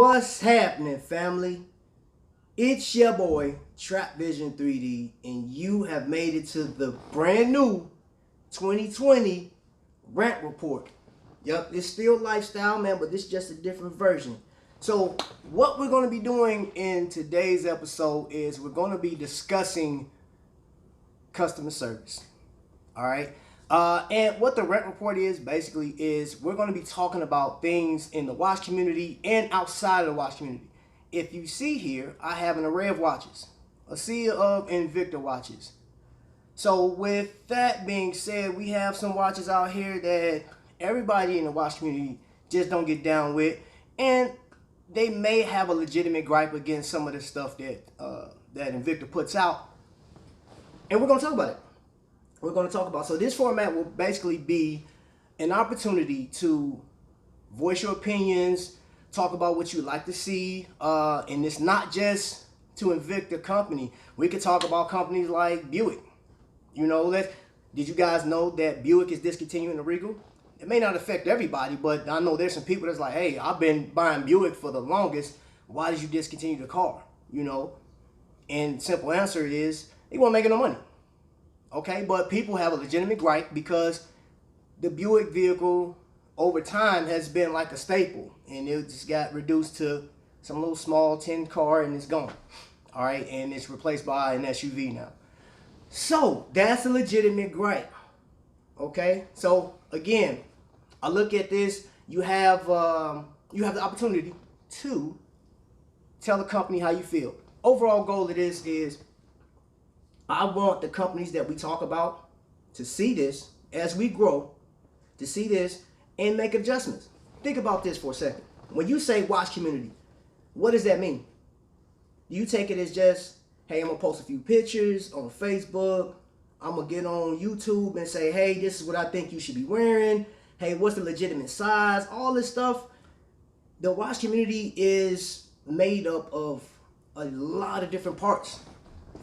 What's happening, family? It's your boy, Trapvision 3D, and you have made it to the brand new 2020 Rant Report. Yep, it's still lifestyle, man, but this is just a different version. So, what we're going to be doing in today's episode is we're going to be discussing customer service. All right. And what the Rant Report is basically is we're going to be talking about things in the watch community and outside of the watch community. If you see here, I have an array of watches, a sea of Invicta watches. So with that being said, we have some watches out here that everybody in the watch community just don't get down with, and they may have a legitimate gripe against some of the stuff that that Invicta puts out, and we're going to talk about it. So this format will basically be an opportunity to voice your opinions, talk about what you'd like to see, and it's not just to Invicta company. We could talk about companies like Buick. You know, did you guys know that Buick is discontinuing the Regal? It may not affect everybody, but I know there's some people that's like, hey, I've been buying Buick for the longest. Why did you discontinue the car? You know, and simple answer is they weren't making no money. Okay, but people have a legitimate gripe because the Buick vehicle over time has been like a staple, and it just got reduced to some little small tin car and it's gone. All right, and it's replaced by an SUV now. So that's a legitimate gripe. Okay, so again, I look at this. You have the opportunity to tell the company how you feel. Overall goal of this is I want the companies that we talk about to see this as we grow, to see this and make adjustments. Think about this for a second. When you say watch community, what does that mean? Do you take it as just, hey, I'm going to post a few pictures on Facebook. I'm going to get on YouTube and say, hey, this is what I think you should be wearing. Hey, what's the legitimate size? All this stuff. The watch community is made up of a lot of different parts.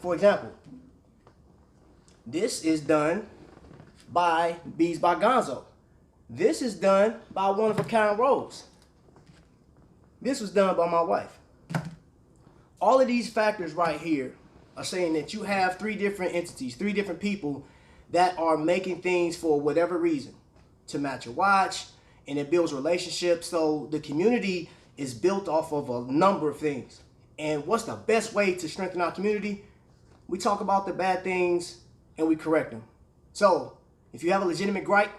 For example, this is done by Bees by Gonzo. This is done by One of a Kind Rose. This was done by my wife. All of these factors right here are saying that you have three different entities, three different people that are making things for whatever reason to match your watch, and it builds relationships. So the community is built off of a number of things. And what's the best way to strengthen our community? We talk about the bad things and we correct them. So if you have a legitimate gripe,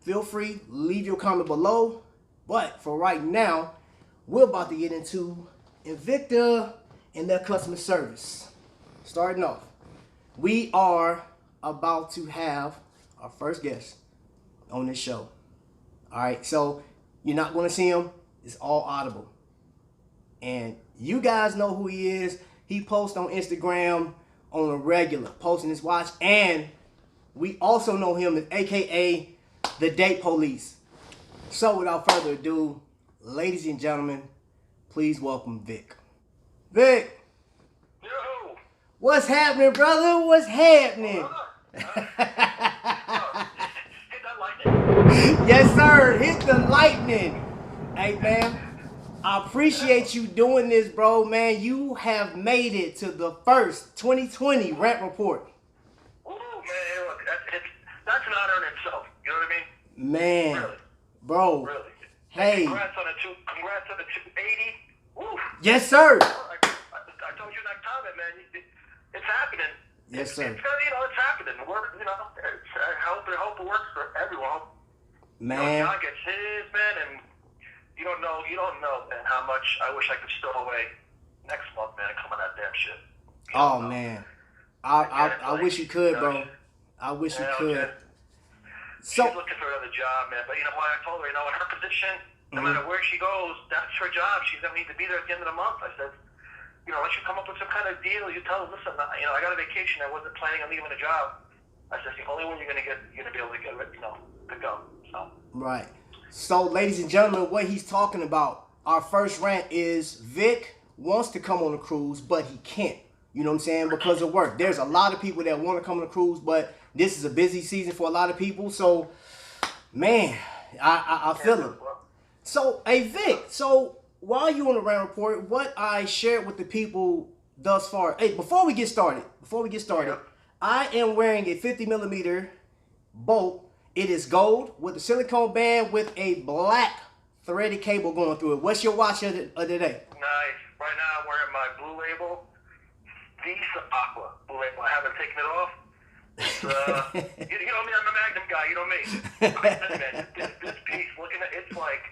feel free, leave your comment below. But for right now, we're about to get into Invicta and their customer service. Starting off, we are about to have our first guest on this show. All right, so you're not going to see him. It's all audible. And you guys know who he is. He posts on Instagram on a regular, posting his watch. And we also know him as AKA the Date Police. So without further ado, ladies and gentlemen, please welcome Vic. Vic. Yo. What's happening, brother? What's happening? Hit that lightning. Yes, sir. Hit the lightning. Hey, man. I appreciate you doing this, bro, man. You have made it to the first 2020 Rant Report. Ooh, man, look, that's an honor in itself. You know what I mean? Man, really? Bro. Really? Hey. Congrats on the 280. Woo. Yes, sir. I told you that comment, man. It's happening. Yes, sir. It's happening. I hope it works for everyone. Man. John gets his, man, and you don't know, man, how much I wish I could stow away next month, man, and come on that damn shit. Oh, man. I wish you could, bro. I wish you could. Okay. So, she's looking for another job, man. But you know what? I told her, in her position, no matter where she goes, that's her job. She's going to need to be there at the end of the month. I said, unless you come up with some kind of deal, you tell her, listen, I got a vacation. I wasn't planning on leaving a job. I said, the only one you're going to be able to get, to go. So. Right. So, ladies and gentlemen, what he's talking about, our first rant is Vic wants to come on a cruise, but he can't. You know what I'm saying? Because of work. There's a lot of people that want to come on a cruise, but this is a busy season for a lot of people. So, man, I feel him. So, hey, Vic, so while you on the Rant Report, what I shared with the people thus far. Hey, before we get started, Yep. I am wearing a 50 millimeter bolt. It is gold with a silicone band with a black threaded cable going through it. What's your watch of the day? Nice. Right now I'm wearing my Blue Label Visa Aqua Blue Label. I haven't taken it off. It's, you know me, I'm a Magnum guy. You know me. Man, this piece, looking at it's like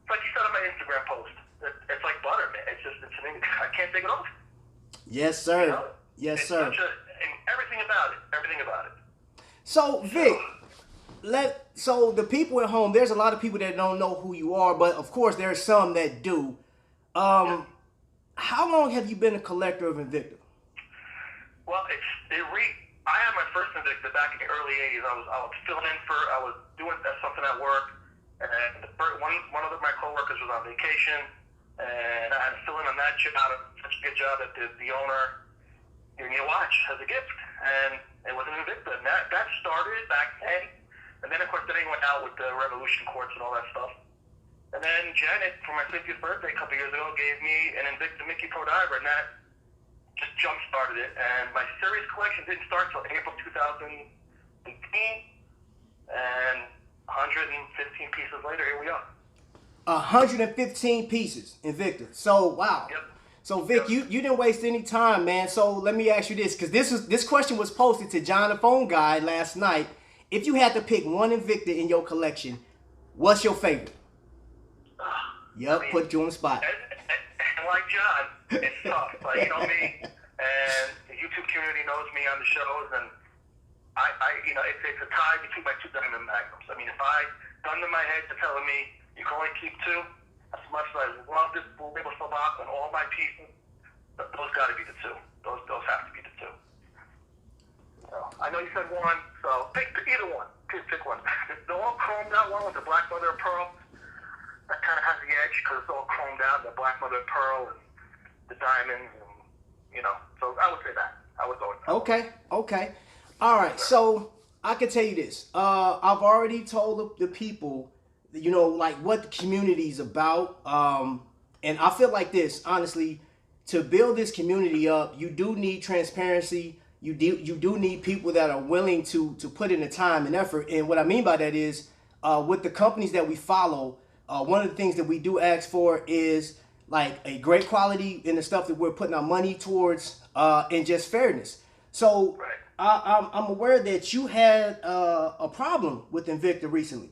you said on my Instagram post. It's like butter, man. I can't take it off. Yes, sir. You know? Yes, it's sir. And everything about it. So, Vic, so the people at home, there's a lot of people that don't know who you are, but of course there are some that do. How long have you been a collector of Invicta? Well, I had my first Invicta back in the early '80s. I was filling in I was doing something at work, and one of my coworkers was on vacation, and I had to fill in on that job. Such a good job that the owner gave me a watch as a gift, and it was an Invicta, and that started back then. And then, of course, then he went out with the Revolution Quartz and all that stuff. And then Janet, for my 50th birthday a couple years ago, gave me an Invicta Mickey Pro Diver, and that just jump-started it. And my series collection didn't start until April 2018, and 115 pieces later, here we are. 115 pieces, Invicta. So, wow. Yep. So, Vic, you didn't waste any time, man. So, let me ask you this, because this question was posted to John the Phone Guy last night. If you had to pick one Invicta in your collection, what's your favorite? Put you on the spot. And like John, it's tough. But you know me, and the YouTube community knows me on the shows, and it's a tie between my two diamond magnums. I mean, if gun to my head to telling me you can only keep two, as much as I love this Blue Label Sabak and all my pieces, those got to be the two. Those have to be the two. So, I know you said one, so pick either one. Pick one. The all chromed out one with the black mother of pearl, that kind of has the edge because it's all chromed out, the black mother of pearl and the diamonds, and so I would say that. I would go with that. Okay. All right, so I can tell you this. I've already told the people, like what the community's about. And I feel like this, honestly, to build this community up, you do need transparency. You do need people that are willing to put in the time and effort. And what I mean by that is, with the companies that we follow, one of the things that we do ask for is like a great quality in the stuff that we're putting our money towards, and just fairness. So I'm aware that you had a problem with Invicta recently.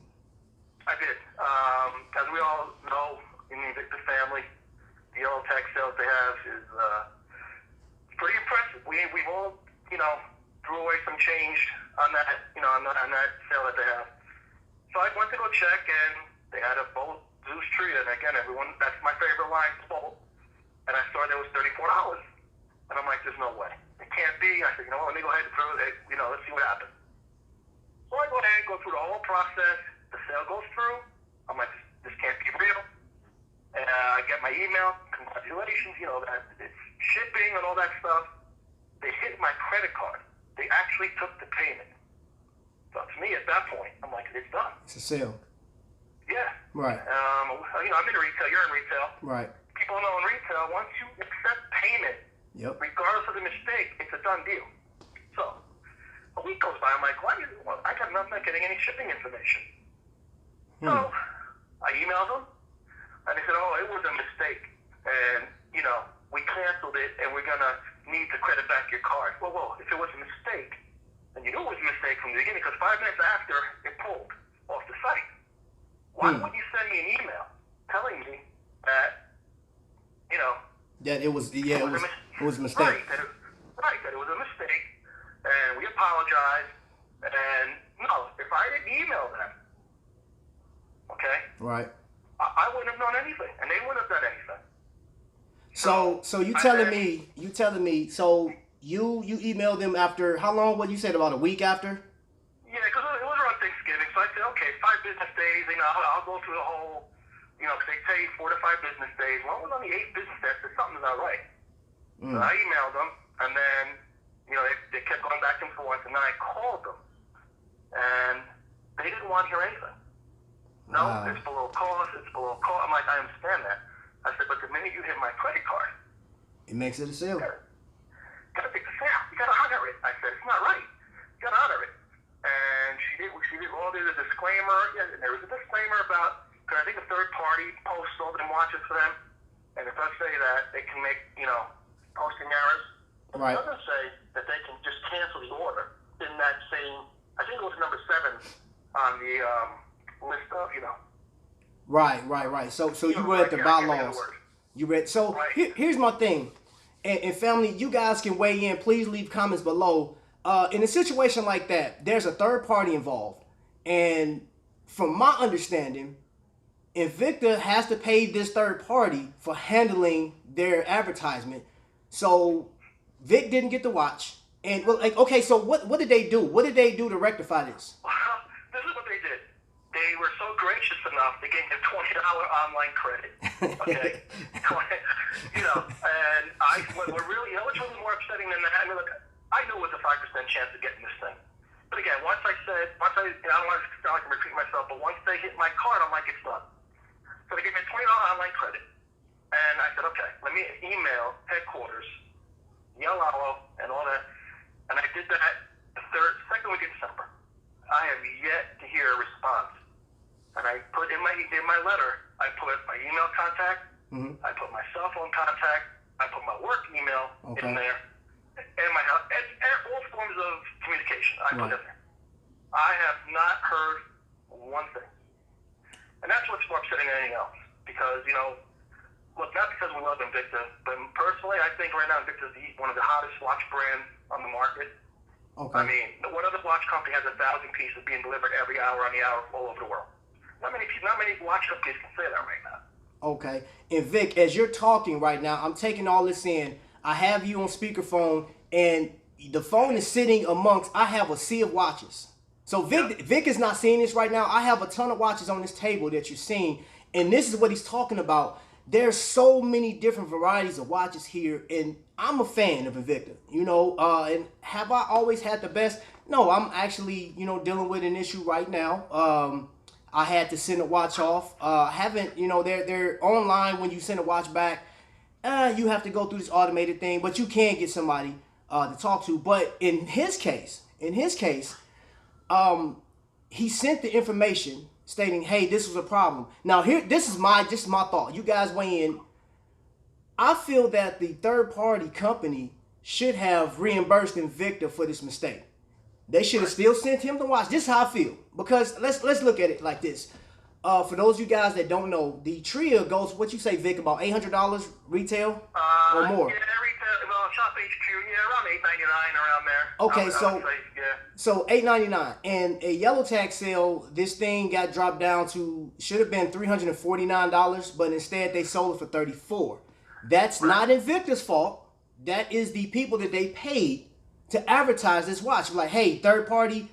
I did. As we all know, in the Invicta family, the yellow tag sales they have is pretty impressive. We've all threw away some change on that, on that sale that they have. So I went to go check, and they had a Bolt Zeus Tree, and again, that's my favorite line, Bolt. And I saw there was $34, and I'm like, there's no way. It can't be. I said, let me go ahead and throw it, let's see what happens. So I go ahead and go through the whole process. The sale goes through. I'm like, this can't be real. And I get my email, congratulations, that it's shipping and all that stuff. They hit my credit card. They actually took the payment. So to me, at that point, I'm like, it's done. It's a sale. Yeah. Right. I'm in retail. You're in retail. Right. People know in retail, once you accept payment, regardless of the mistake, it's a done deal. So a week goes by. I'm like, I got nothing, not getting any shipping information. So I emailed them, and they said, it was a mistake. And, we canceled it, and we're going to need to credit back your card. Well, if it was a mistake, then you knew it was a mistake from the beginning, because 5 minutes after, it pulled off the site. Why would you send me an email telling me that, that it was a mistake. Right, that it was a mistake, and we apologize, and no, if I didn't email them, okay? Right. I wouldn't have known anything, and they wouldn't have done anything. So you telling me, so you emailed them after, how long, what you said, about a week after? Yeah, because it was around Thanksgiving, so I said, okay, 5 business days, I'll go through the whole, because they tell you 4 to 5 business days. Well, it was only 8 business days, so something's not right. So I emailed them, and then, they kept going back and forth, and then I called them, and they didn't want to hear anything. No, it's below cost, I'm like, I understand that. I said, but the minute you hit my credit card, it makes it a sale. Gotta pick the sale. You gotta honor it. I said, it's not right. You gotta honor it. And she did. All did a disclaimer. Yeah, and there was a disclaimer about, because I think a third party posts all them watches for them, and it does say that they can make, posting errors. Right. It doesn't say that they can just cancel the order in that same. I think it was number 7 on the list of, Right. So you read the bylaws. You read. So right. Here's my thing, and family, you guys can weigh in. Please leave comments below. In a situation like that, there's a third party involved, and from my understanding, Invicta has to pay this third party for handling their advertisement. So Vic didn't get the watch, and okay. So what did they do? What did they do to rectify this? Well, this is what they did. They were so gracious enough, they gave me a $20 online credit. Okay, and we're really, what's really more upsetting than that? I mean, look, I knew it was a 5% chance of getting this thing. But again, once I don't want to sound like I'm repeating myself, but once they hit my card, I'm like, it's done. So they gave me a $20 online credit. And I said, okay, let me email headquarters, yell out, and all that. And I did that the second week of December. I have yet to hear a response. And I put in my letter, I put my email contact, I put my cell phone contact, I put my work email in there. And my house, and all forms of communication, I put in there. I have not heard one thing. And that's what's more upsetting than anything else. Because, look, not because we love Invicta, but personally, I think right now Invicta is one of the hottest watch brands on the market. Okay. I mean, what other watch company has 1,000 pieces being delivered every hour on the hour all over the world? Not many watch companies can say that right now. Okay. And Vic, as you're talking right now, I'm taking all this in. I have you on speakerphone, and the phone is sitting amongst, I have a sea of watches. So Vic is not seeing this right now. I have a ton of watches on this table that you're seeing, and this is what he's talking about. There's so many different varieties of watches here, and I'm a fan of Invicta, and have I always had the best? No, I'm actually, dealing with an issue right now. I had to send a watch off. Haven't, they're online when you send a watch back. You have to go through this automated thing, but you can get somebody to talk to. But in his case, he sent the information stating, "Hey, this was a problem." Now, this is my thought. You guys weigh in. I feel that the third party company should have reimbursed Invicta for this mistake. They should have still sent him the watch. This is how I feel, because let's look at it like this. For those of you guys that don't know, the Tria goes, what you say, Vic, about $800 retail or more? Yeah, retail, Shop HQ, around $899 around there. Okay, so $899, and a yellow tag sale, this thing got dropped down to, should have been $349, but instead they sold it for $34. That's not Invicta's fault. That is the people that they paid to advertise this watch. Like, hey, third party,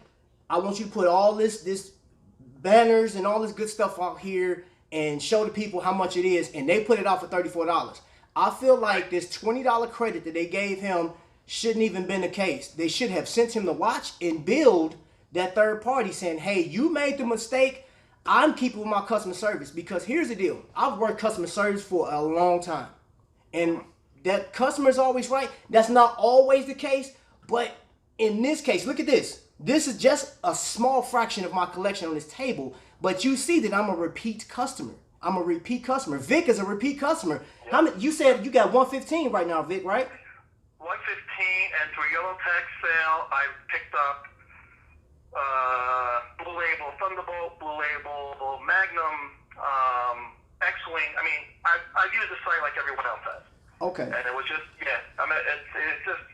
I want you to put all this banners and all this good stuff out here and show the people how much it is, and they put it out for $34. I feel like this $20 credit that they gave him shouldn't even been the case. They should have sent him the watch and billed that third party saying, hey, you made the mistake. I'm keeping with my customer service, because here's the deal. I've worked customer service for a long time, and that customer is always right. That's not always the case, but in this case, look at this. This is just a small fraction of my collection on this table, but you see that I'm a repeat customer. Vic is a repeat customer. Yep. How many? You said you got 115 right now, Vic, right? 115, and through yellow tag sale, I picked up Blue Label Thunderbolt, Blue Label Magnum, X-Wing. I mean, I've used the site like everyone else has. Okay. And it was just, it just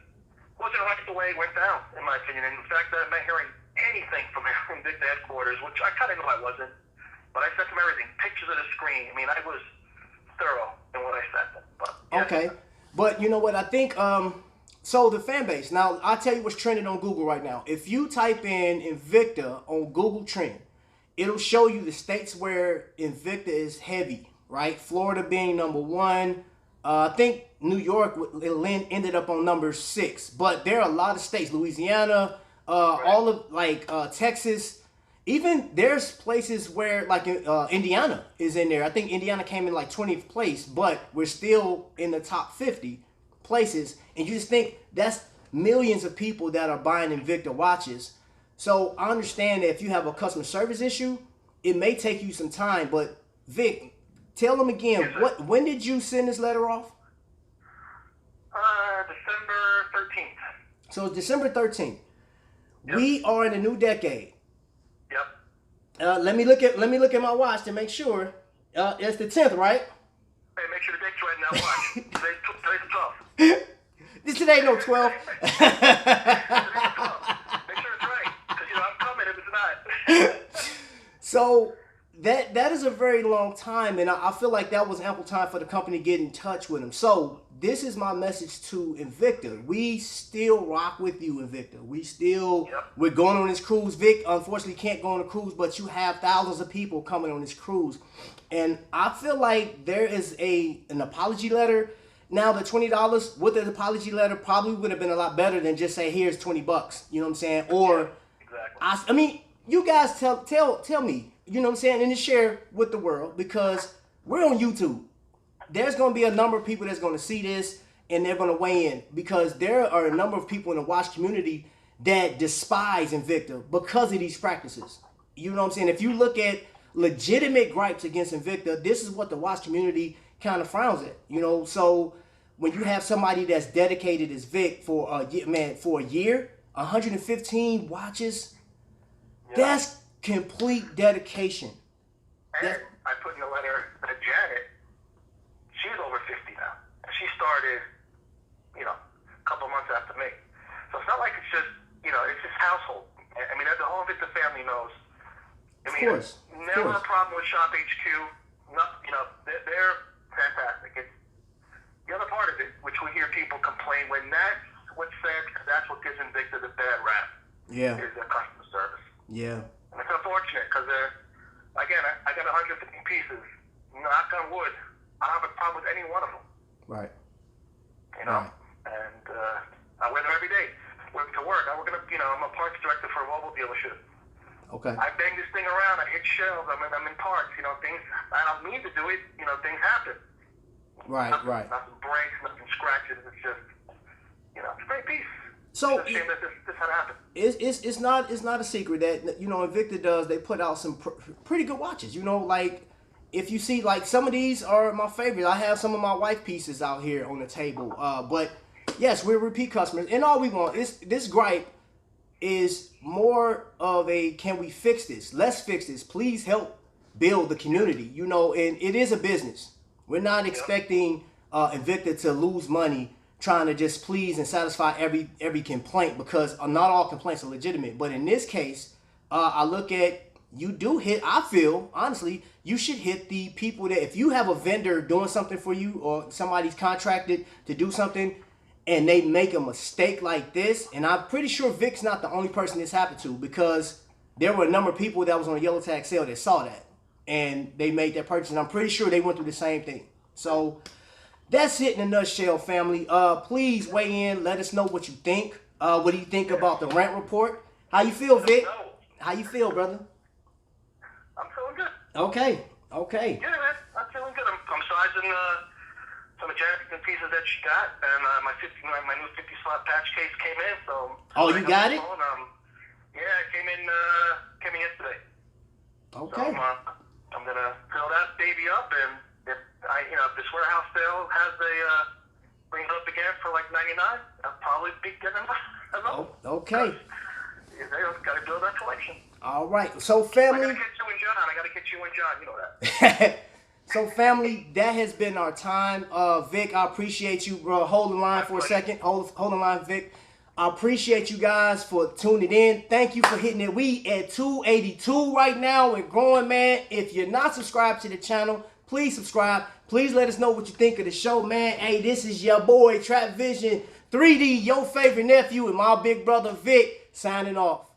wasn't right the way it went down, in my opinion. And in fact, I'm not hearing anything from Invicta headquarters, which I kind of knew I wasn't. But I sent them everything, pictures of the screen. I mean, I was thorough in what I sent them. But, yeah. Okay. But you know what? I think, so the fan base. Now, I'll tell you what's trending on Google right now. If you type in Invicta on Google Trend, it'll show you the states where Invicta is heavy, right? Florida being number 1. I think New York ended up on number 6. But there are a lot of states, Louisiana, all of Texas. even there's places where like Indiana is in there. I think Indiana came in like 20th place, but we're still in the top 50 places. And you just think that's millions of people that are buying Invicta watches. So I understand that if you have a customer service issue, it may take you some time. But Vic, tell them again, when did you send this letter off? December 13th. So it's December 13th. Yep. We are in a new decade. Yep. Let me look at my watch to make sure. It's the 10th, right? Hey, make sure the date's right now. Watch. Today's the 12th. Today no 12. Today's the 12th. Make sure it's right, because I'm coming if it's not. So that is a very long time, and I feel like that was ample time for the company to get in touch with him. So this is my message to Invicta. We still rock with you, Invicta. We're going on this cruise. Vic, unfortunately, can't go on a cruise, but you have thousands of people coming on this cruise. And I feel like there is an apology letter. Now, the $20 with the apology letter probably would have been a lot better than just say, here's $20. You know what I'm saying? Or, exactly. I mean, you guys tell me, you know what I'm saying, and to share with the world, because we're on YouTube. There's going to be a number of people that's going to see this, and they're going to weigh in, because there are a number of people in the watch community that despise Invicta because of these practices. You know what I'm saying? If you look at legitimate gripes against Invicta, this is what the watch community kind of frowns at. You know, so when you have somebody that's dedicated as Vic for a year, 115 watches, that's complete dedication. And I put in a letter to Janet. She's over 50 now. And she started, a couple months after me. So it's not like it's just, it's just household. I mean, the whole Invicta family knows. I mean, of course. Never a problem with Shop HQ. They're fantastic. It's the other part of it, which we hear people complain when that's what's said, that's what gives Invicta the bad rap. Yeah. Is their customer service. Yeah. And it's unfortunate because, again, I got 150 pieces. Knock on wood. I don't have a problem with any one of them. Right. Right. And I wear them every day. To work. I'm a parts director for a mobile dealership. Okay. I bang this thing around. I hit shelves. I'm in parts. Things. I don't mean to do it. Things happen. Right. Nothing breaks. Nothing scratches. It's just, it's a great piece. So it's a shame that this had happened. It's not a secret that Invicta does. They put out some pretty good watches. Like if you see, like some of these are my favorite. I have some of my wife pieces out here on the table. But yes, we're repeat customers, and all we want is this gripe is more of a can we fix this? Let's fix this. Please help build the community. And it is a business. We're not expecting Invicta to lose money trying to just please and satisfy every complaint, because not all complaints are legitimate. But in this case, I look at you do hit. I feel honestly you should hit the people that if you have a vendor doing something for you or somebody's contracted to do something and they make a mistake like this, and I'm pretty sure Vic's not the only person this happened to, because there were a number of people that was on a yellow tag sale that saw that and they made that purchase, and I'm pretty sure they went through the same thing. So that's it in a nutshell, family. Please weigh in. Let us know what you think. What do you think about the Rant Report? How you feel, Vic? How you feel, brother? I'm feeling good. Okay. Yeah, man. I'm feeling good. I'm sizing some of Janet's pieces that she got, and my new 50 slot patch case came in. So you got it? Yeah, it came in yesterday. Okay. So I'm gonna fill that baby up, and if this warehouse sale has bring it up again for like 99, I'll probably be getting another. Okay. They gotta build that collection. All right. So family. I gotta get you and John. You know that. So family, that has been our time. Vic, I appreciate you, bro. Hold the line for a second. Hold the line, Vic. I appreciate you guys for tuning in. Thank you for hitting it. We at 282 right now. We're growing, man. If you're not subscribed to the channel, please subscribe. Please let us know what you think of the show, man. Hey, this is your boy, Trapvision 3D, your favorite nephew, and my big brother, Vic, signing off.